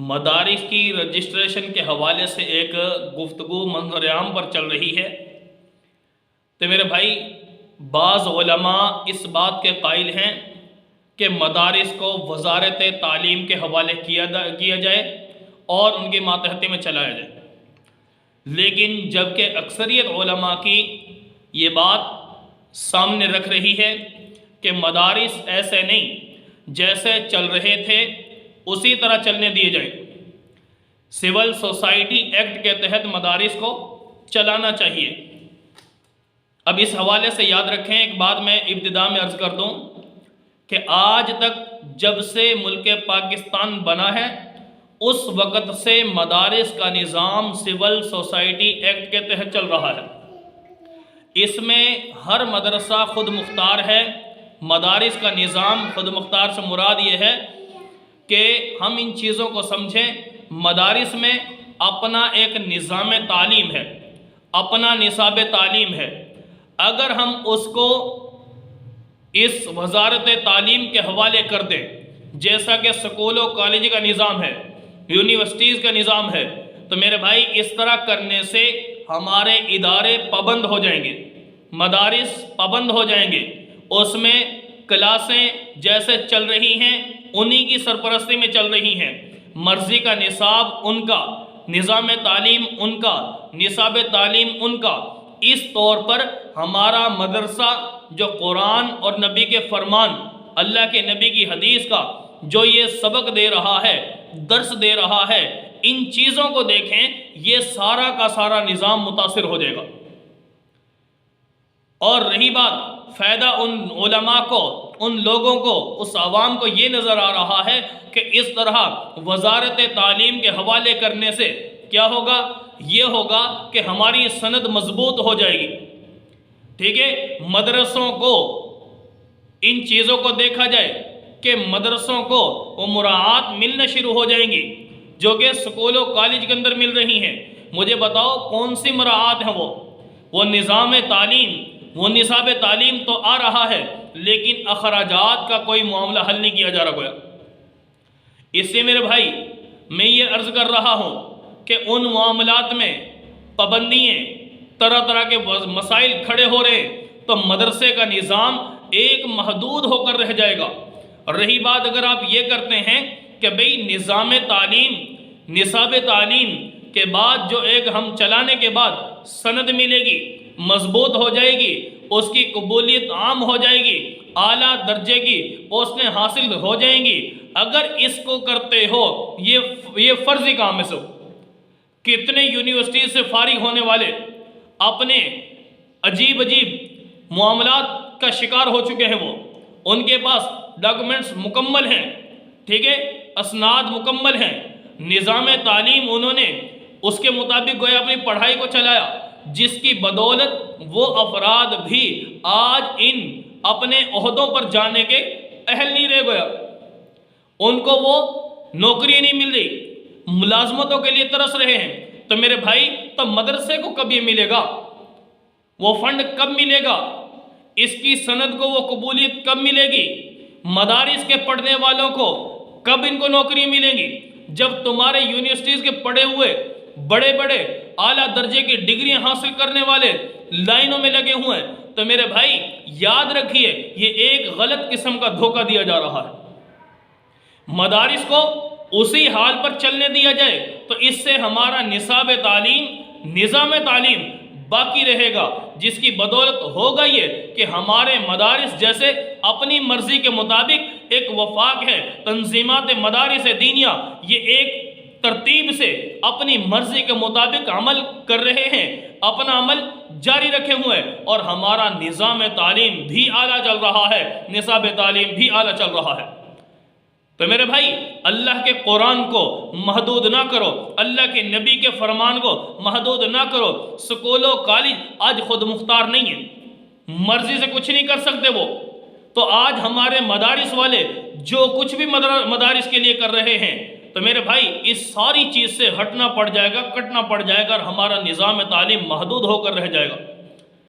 مدارس کی رجسٹریشن کے حوالے سے ایک گفتگو منظر عام پر چل رہی ہے۔ تو میرے بھائی، بعض علماء اس بات کے قائل ہیں کہ مدارس کو وزارت تعلیم کے حوالے کیا جائے اور ان کے ماتحتی میں چلایا جائے، لیکن جبکہ اکثریت علماء کی یہ بات سامنے رکھ رہی ہے کہ مدارس ایسے نہیں، جیسے چل رہے تھے اسی طرح چلنے دیے جائیں۔ سول سوسائٹی ایکٹ کے تحت مدارس کو چلانا چاہیے۔ اب اس حوالے سے یاد رکھیں، ایک بات میں ابتدا میں عرض کر دوں کہ آج تک جب سے ملک پاکستان بنا ہے اس وقت سے مدارس کا نظام سول سوسائٹی ایکٹ کے تحت چل رہا ہے۔ اس میں ہر مدرسہ خود مختار ہے۔ مدارس کا نظام خود مختار سے مراد یہ ہے کہ ہم ان چیزوں کو سمجھیں۔ مدارس میں اپنا ایک نظام تعلیم ہے، اپنا نصاب تعلیم ہے۔ اگر ہم اس کو اس وزارت تعلیم کے حوالے کر دیں، جیسا کہ سکول و کالج کا نظام ہے، یونیورسٹیز کا نظام ہے، تو میرے بھائی اس طرح کرنے سے ہمارے ادارے پابند ہو جائیں گے، مدارس پابند ہو جائیں گے۔ اس میں کلاسیں جیسے چل رہی ہیں انہی کی سرپرستی میں چل رہی ہیں، مرضی کا نصاب ان کا، نظام تعلیم ان کا، نصاب تعلیم ان کا۔ اس طور پر ہمارا مدرسہ جو قرآن اور نبی کے فرمان، اللہ کے نبی کی حدیث کا جو یہ سبق دے رہا ہے، درس دے رہا ہے، ان چیزوں کو دیکھیں، یہ سارا کا سارا نظام متاثر ہو جائے گا۔ اور رہی بات فائدہ ان علماء کو، ان لوگوں کو، اس عوام کو یہ نظر آ رہا ہے کہ اس طرح وزارت تعلیم کے حوالے کرنے سے کیا ہوگا؟ یہ ہوگا کہ ہماری سند مضبوط ہو جائے گی۔ ٹھیک ہے، مدرسوں کو ان چیزوں کو دیکھا جائے کہ مدرسوں کو وہ مراعات ملنا شروع ہو جائیں گی جو کہ سکول و کالج کے اندر مل رہی ہیں۔ مجھے بتاؤ کون سی مراعات ہیں؟ وہ نظام تعلیم، وہ نصاب تعلیم تو آ رہا ہے، لیکن اخراجات کا کوئی معاملہ حل نہیں کیا جا رہا ہے۔ اس سے میرے بھائی میں یہ عرض کر رہا ہوں کہ ان معاملات میں پابندیاں، طرح طرح کے مسائل کھڑے ہو رہے تو مدرسے کا نظام ایک محدود ہو کر رہ جائے گا۔ رہی بات اگر آپ یہ کرتے ہیں کہ بھئی نظام تعلیم، نصاب تعلیم کے بعد جو ایک ہم چلانے کے بعد سند ملے گی، مضبوط ہو جائے گی، اس کی قبولیت عام ہو جائے گی، اعلیٰ درجے کی پوسٹیں حاصل ہو جائیں گی، اگر اس کو کرتے ہو یہ فرضی کام ہے۔ کتنے یونیورسٹی سے فارغ ہونے والے اپنے عجیب معاملات کا شکار ہو چکے ہیں، وہ ان کے پاس ڈاکومنٹس مکمل ہیں، ٹھیک ہے، اسناد مکمل ہیں، نظام تعلیم انہوں نے اس کے مطابق گویا اپنی پڑھائی کو چلایا، جس کی بدولت وہ افراد بھی آج ان اپنے عہدوں پر جانے کے اہل نہیں رہ گیا، ان کو وہ نوکری نہیں مل رہی، ملازمتوں کے لیے ترس رہے ہیں۔ تو میرے بھائی، تو مدرسے کو کب یہ ملے گا؟ وہ فنڈ کب ملے گا؟ اس کی سند کو وہ قبولیت کب ملے گی؟ مدارس کے پڑھنے والوں کو کب ان کو نوکری ملیں گی؟ جب تمہارے یونیورسٹیز کے پڑھے ہوئے بڑے بڑے اعلیٰ درجے کی ڈگریاں حاصل کرنے والے لائنوں میں لگے ہوئے ہیں، تو میرے بھائی یاد رکھیے یہ ایک غلط قسم کا دھوکہ دیا جا رہا ہے۔ مدارس کو اسی حال پر چلنے دیا جائے تو اس سے ہمارا نصاب تعلیم، نظام تعلیم باقی رہے گا، جس کی بدولت ہوگا یہ کہ ہمارے مدارس جیسے اپنی مرضی کے مطابق ایک وفاق ہے، تنظیمات مدارس دینیہ یہ ایک ترتیب سے اپنی مرضی کے مطابق عمل کر رہے ہیں، اپنا عمل جاری رکھے ہوئے ہیں، اور ہمارا نظام تعلیم بھی اعلیٰ چل رہا ہے، نصاب تعلیم بھی اعلیٰ چل رہا ہے۔ تو میرے بھائی اللہ کے قرآن کو محدود نہ کرو، اللہ کے نبی کے فرمان کو محدود نہ کرو۔ سکول و کالج آج خود مختار نہیں ہے، مرضی سے کچھ نہیں کر سکتے وہ۔ تو آج ہمارے مدارس والے جو کچھ بھی مدارس کے لیے کر رہے ہیں، تو میرے بھائی اس ساری چیز سے ہٹنا پڑ جائے گا، کٹنا پڑ جائے گا، اور ہمارا نظام تعلیم محدود ہو کر رہ جائے گا۔